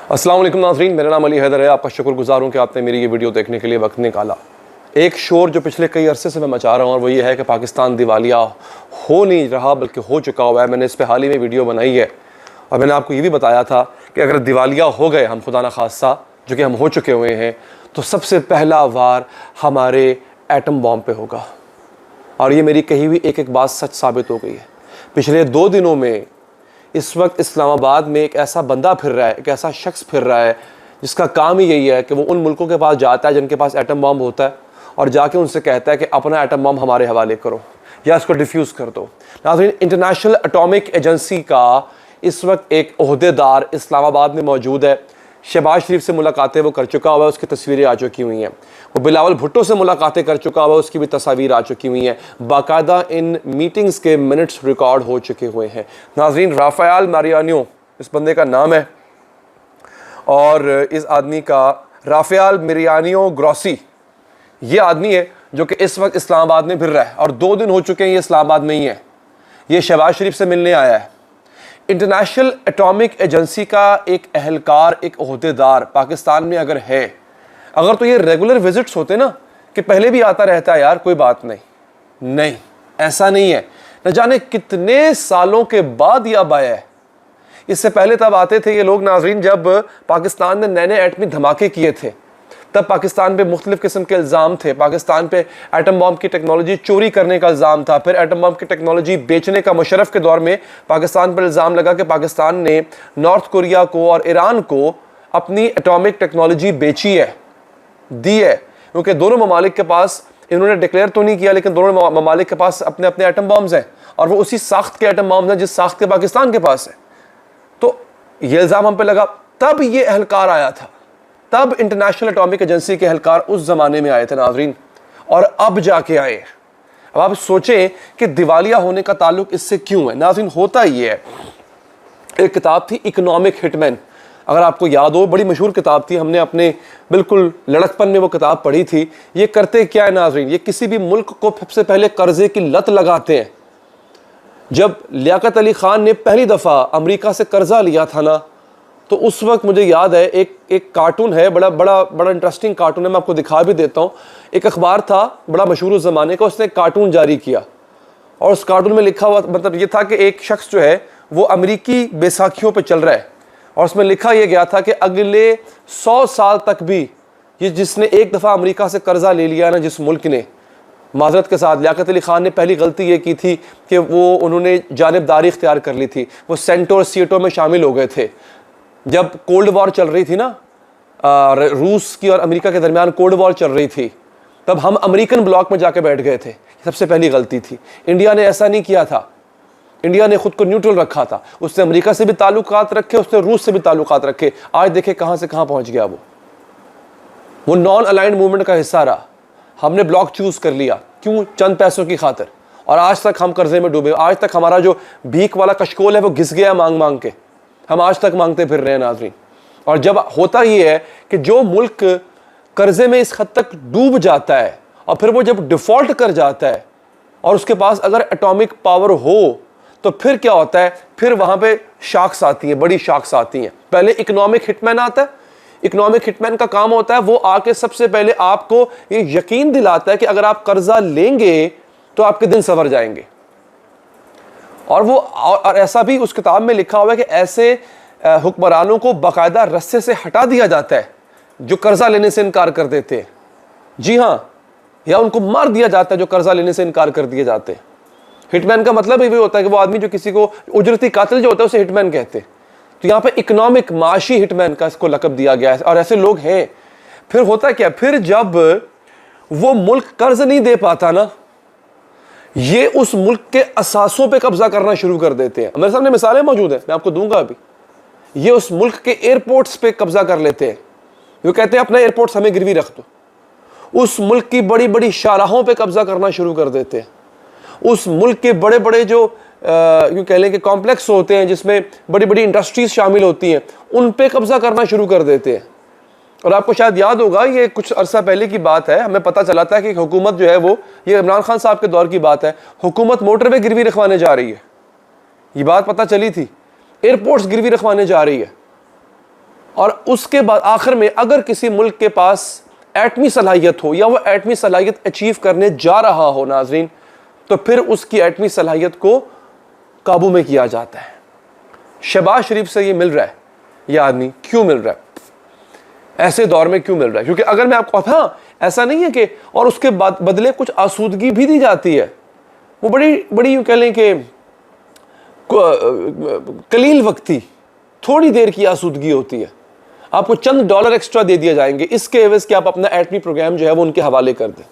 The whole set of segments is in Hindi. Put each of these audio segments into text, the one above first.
अस्सलाम वालेकुम नाज़रीन, मेरा नाम अली हैदर है। आपका शुक्रगुजार हूँ कि आपने मेरी ये वीडियो देखने के लिए वक्त निकाला। एक शोर जो पिछले कई अरसे से मैं मचा रहा हूँ और वो ये है कि पाकिस्तान दिवालिया हो नहीं रहा बल्कि हो चुका हुआ है। मैंने इस पर हाल ही में वीडियो बनाई है और मैंने आपको ये भी बताया था कि अगर दिवालिया हो गए हम, खुदा न खास्ता, जो कि हम हो चुके हुए हैं, तो सबसे पहला वार हमारे एटम बॉम्ब पे होगा। और ये मेरी कही हुई एक एक बात सच साबित हो गई है। पिछले 2 दिनों में इस वक्त इस्लामाबाद में एक ऐसा बंदा फिर रहा है, एक ऐसा शख्स फिर रहा है जिसका काम ही यही है कि वो उन मुल्कों के पास जाता है जिनके पास एटम बॉम्ब होता है और जाके उनसे कहता है कि अपना एटम बॉम्ब हमारे हवाले करो या इसको डिफ्यूज़ कर दो। नाज़रीन, इंटरनेशनल एटॉमिक एजेंसी का इस वक्त एक ओहदेदार इस्लामाबाद में मौजूद है। शहबाज शरीफ से मुलाकातें वो कर चुका हुआ है, उसकी तस्वीरें आ चुकी हुई हैं। वो बिलावल भुट्टो से मुलाकातें कर चुका हुआ है, उसकी भी तस्वीर आ चुकी हुई हैं। बाकायदा इन मीटिंग्स के मिनट्स रिकॉर्ड हो चुके हुए हैं। नाज़रीन, राफ़ेल मारियानियो इस बंदे का नाम है और इस आदमी का राफ़ेल मारियानियो ग्रोसी ये आदमी है जो कि इस वक्त इस्लामाबाद में फिर रहा है और 2 दिन हो चुके हैं ये इस्लामाबाद में ही है। ये शहबाज शरीफ से मिलने आया है। इंटरनेशनल एटॉमिक एजेंसी का एक अहलकार, एक ओहदेदार पाकिस्तान में अगर है, अगर तो ये रेगुलर विजिट्स होते ना कि पहले भी आता रहता है यार, कोई बात नहीं, ऐसा नहीं है। न जाने कितने सालों के बाद ये अब आया है। इससे पहले तब आते थे ये लोग नाजरीन जब पाकिस्तान ने नए नए एटमी धमाके किए थे, तब पाकिस्तान पे मुख्तलिफ किस्म के इल्ज़ाम थे। पाकिस्तान पे एटम बॉम्ब की टेक्नोलॉजी चोरी करने का इल्ज़ाम था। फिर एटम बॉम्ब की टेक्नोलॉजी बेचने का मुशर्रफ के दौर में पाकिस्तान पर इल्ज़ाम लगा कि पाकिस्तान ने नॉर्थ कोरिया को और ईरान को अपनी एटॉमिक टेक्नोलॉजी बेची है, दी है, क्योंकि दोनों ममालिक के पास, इन्होंने डिक्लेयर तो नहीं किया लेकिन दोनों ममालिक के पास अपने अपने एटम बॉम्ब्स हैं और वो उसी साख्त के एटम बॉम्ब्स हैं जिस साख्त के पाकिस्तान के पास है। तो ये इल्ज़ाम हम पे लगा। तब ये अहलकार आया था, तब इंटरनेशनल एटॉमिक एजेंसी के अहलकार उस ज़माने में आए थे नाज़रीन, और अब जाके आए। अब आप सोचें कि दिवालिया होने का ताल्लुक इससे क्यों है। नाज़रीन, होता ये है, एक किताब थी इकोनॉमिक हिटमैन, अगर आपको याद हो, बड़ी मशहूर किताब थी, हमने अपने बिल्कुल लड़कपन में वो किताब पढ़ी थी। ये करते क्या है नाज़रीन, ये किसी भी मुल्क को सबसे पहले कर्जे की लत लगाते हैं। जब लियाकत अली ख़ान ने पहली दफ़ा अमेरिका से कर्जा लिया था ना, तो उस वक्त मुझे याद है एक कार्टून है, बड़ा इंटरेस्टिंग कार्टून है, मैं आपको दिखा भी देता हूँ। एक अखबार था बड़ा मशहूर उस ज़माने का, उसने एक कार्टून जारी किया और उस कार्टून में लिखा हुआ मतलब ये था कि एक शख्स जो है वो अमेरिकी बैसाखियों पे चल रहा है और उसमें लिखा यह गया था कि अगले 100 साल तक भी ये जिसने एक दफ़ा अमेरिका से कर्जा ले लिया ना, जिस मुल्क ने, माजरत के साथ लियाकत अली ख़ान ने पहली गलती ये की थी कि उन्होंने जानिबदारी इख्तियार कर ली थी। वो सेंटो और सीटो में शामिल हो गए थे। जब कोल्ड वॉर चल रही थी ना, रूस की और अमेरिका के दरमियान कोल्ड वॉर चल रही थी, तब हम अमेरिकन ब्लॉक में जाके बैठ गए थे। सबसे पहली गलती थी। इंडिया ने ऐसा नहीं किया था। इंडिया ने खुद को न्यूट्रल रखा था। उसने अमेरिका से भी ताल्लुकात रखे, उसने रूस से भी ताल्लुकात रखे। आज देखे कहाँ से कहाँ पहुँच गया वो नॉन अलाइंड मूवमेंट का हिस्सा रहा। हमने ब्लॉक चूज़ कर लिया, क्यों? चंद पैसों की खातिर, और आज तक हम कर्जे में डूबे। आज तक हमारा जो भीख वाला कशकोल है वो घिस गया मांग मांग के, हम आज तक मांगते फिर रहे हैं नाज़रीन। और जब होता ये है कि जो मुल्क कर्जे में इस हद तक डूब जाता है और फिर वो जब डिफ़ॉल्ट कर जाता है और उसके पास अगर एटॉमिक पावर हो तो फिर क्या होता है, फिर वहाँ पे शाख्स आती हैं, बड़ी शाख्स आती हैं। पहले इकोनॉमिक हिटमैन आता है। इकोनॉमिक हिटमैन का काम होता है वो आके सबसे पहले आपको ये यकीन दिलाता है कि अगर आप कर्जा लेंगे तो आपके दिन संवर जाएंगे। और ऐसा भी उस किताब में लिखा हुआ है कि ऐसे हुक्मरानों को बाकायदा रस्से से हटा दिया जाता है जो कर्जा लेने से इनकार कर देते हैं। जी हाँ, या उनको मार दिया जाता है जो कर्जा लेने से इनकार कर दिए जाते हैं। हिटमैन का मतलब ही होता है कि वो आदमी जो किसी को, उजरती कातिल जो होता है उसे हिटमैन कहते हैं। तो यहाँ पे इकोनॉमिक माशी हिटमैन का इसको लकब दिया गया है और ऐसे लोग हैं। फिर होता क्या, फिर जब वो मुल्क कर्ज नहीं दे पाता ना, ये उस मुल्क के असासों पे कब्जा करना शुरू कर देते हैं। मेरे सामने मिसालें मौजूद हैं, मैं आपको दूंगा अभी। ये उस मुल्क के एयरपोर्ट्स पे कब्जा कर लेते हैं। वो कहते हैं अपना एयरपोर्ट्स हमें गिरवी रख दो। उस मुल्क की बड़ी बड़ी शाहराहों पे कब्जा करना शुरू कर देते हैं। उस मुल्क के बड़े बड़े जो यूँ कह लें कि कॉम्प्लेक्स होते हैं जिसमें बड़ी बड़ी इंडस्ट्रीज शामिल होती हैं, उन पे कब्जा करना शुरू कर देते हैं। और आपको शायद याद होगा, ये कुछ अरसा पहले की बात है, हमें पता चला था कि हुकूमत जो है वो, ये इमरान खान साहब के दौर की बात है, हुकूमत मोटरवे गिरवी रखवाने जा रही है। ये बात पता चली थी, एयरपोर्ट्स गिरवी रखवाने जा रही है। और उसके बाद आखिर में अगर किसी मुल्क के पास एटमी सलाहियत हो या वो एटमी सलाहियत अचीव करने जा रहा हो नाजरीन, तो फिर उसकी एटमी सलाहियत को काबू में किया जाता है। शहबाज शरीफ से ये मिल रहा है, ये आदमी क्यों मिल रहा है, ऐसे दौर में क्यों मिल रहा है? क्योंकि अगर मैं आपको, हाँ ऐसा नहीं है कि, और उसके बाद बदले कुछ आसूदगी भी दी जाती है। वो बड़ी यूँ कह लें कि कलील वक्ती, थोड़ी देर की आसूदगी होती है। आपको चंद डॉलर एक्स्ट्रा दे दिए जाएंगे इसके एवज कि आप अपना एटमी प्रोग्राम जो है वो उनके हवाले कर दें।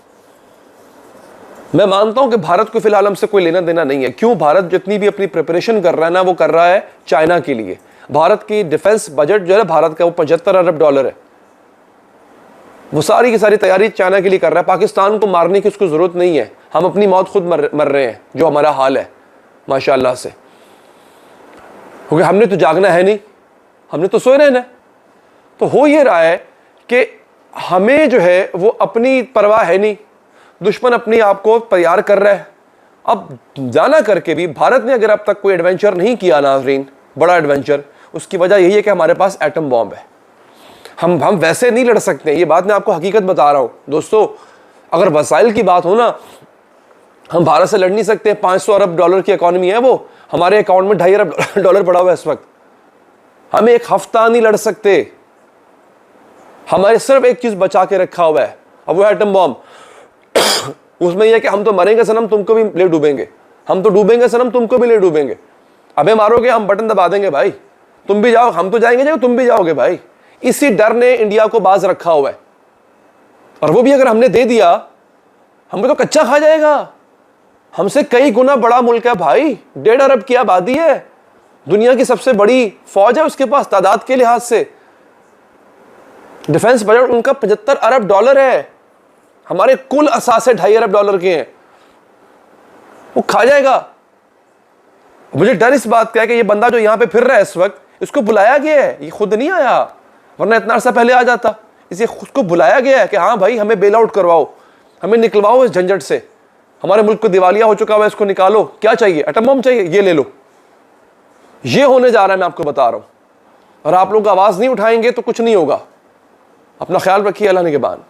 मैं मानता हूं कि भारत को फिलहाल हमसे कोई लेना देना नहीं है। क्यों? भारत जितनी भी अपनी प्रिपरेशन कर रहा है ना, वो कर रहा है चाइना के लिए। भारत की डिफेंस बजट जो है भारत का वो 75 अरब डॉलर है। वो सारी की सारी तैयारी चाइना के लिए कर रहा है। पाकिस्तान को मारने की उसको जरूरत नहीं है। हम अपनी मौत खुद मर रहे हैं, जो हमारा हाल है माशाअल्लाह से, क्योंकि हमने तो जागना है नहीं, हमने तो सोए रहना है। तो हो ये रहा है कि हमें जो है वो अपनी परवाह है नहीं, दुश्मन अपने आप को तैयार कर रहा है। अब जाना करके भी भारत ने अगर अब तक कोई एडवेंचर नहीं किया नाजरीन, बड़ा एडवेंचर, उसकी वजह यही है कि हमारे पास एटम बॉम्ब है। हम वैसे नहीं लड़ सकते। ये बात मैं आपको हकीकत बता रहा हूँ दोस्तों। अगर वसाइल की बात हो ना, हम भारत से लड़ नहीं सकते। 500 अरब डॉलर की इकॉनमी है वो, हमारे अकाउंट में 2.5 अरब डॉलर पड़ा हुआ है इस वक्त। हम एक हफ्ता नहीं लड़ सकते। हमारे सिर्फ एक चीज बचा के रखा हुआ है, अब वो है एटम बॉम्ब। उसमें यह कि हम तो मरेंगे सनम, तुमको भी ले डूबेंगे। हम तो डूबेंगे सनम, तुमको भी ले डूबेंगे। अबे मारोगे, हम बटन दबा देंगे भाई, तुम भी जाओ, हम तो जाएंगे, तुम भी जाओगे भाई। इसी डर ने इंडिया को बाज रखा हुआ है। और वो भी अगर हमने दे दिया, हमें तो कच्चा खा जाएगा। हमसे कई गुना बड़ा मुल्क है भाई, 1.5 अरब की आबादी है, दुनिया की सबसे बड़ी फौज है उसके पास तादाद के लिहाज से। डिफेंस बजट उनका 75 अरब डॉलर है, हमारे कुल असासे 2.5 अरब डॉलर के हैं। वो खा जाएगा। मुझे डर इस बात का है कि ये बंदा जो यहां पे फिर रहा है इस वक्त, इसको बुलाया गया है, ये खुद नहीं आया, वरना इतना अर्सा पहले आ जाता। इसे खुद को बुलाया गया है कि हाँ भाई हमें बेल आउट करवाओ, हमें निकलवाओ इस झंझट से, हमारे मुल्क को दिवालिया हो चुका हुआ है, इसको निकालो। क्या चाहिए? एटम बम चाहिए, ये ले लो। ये होने जा रहा है, मैं आपको बता रहा हूं। और आप लोग आवाज नहीं उठाएंगे तो कुछ नहीं होगा। अपना ख्याल रखिए, अल्लाह ने के बाद।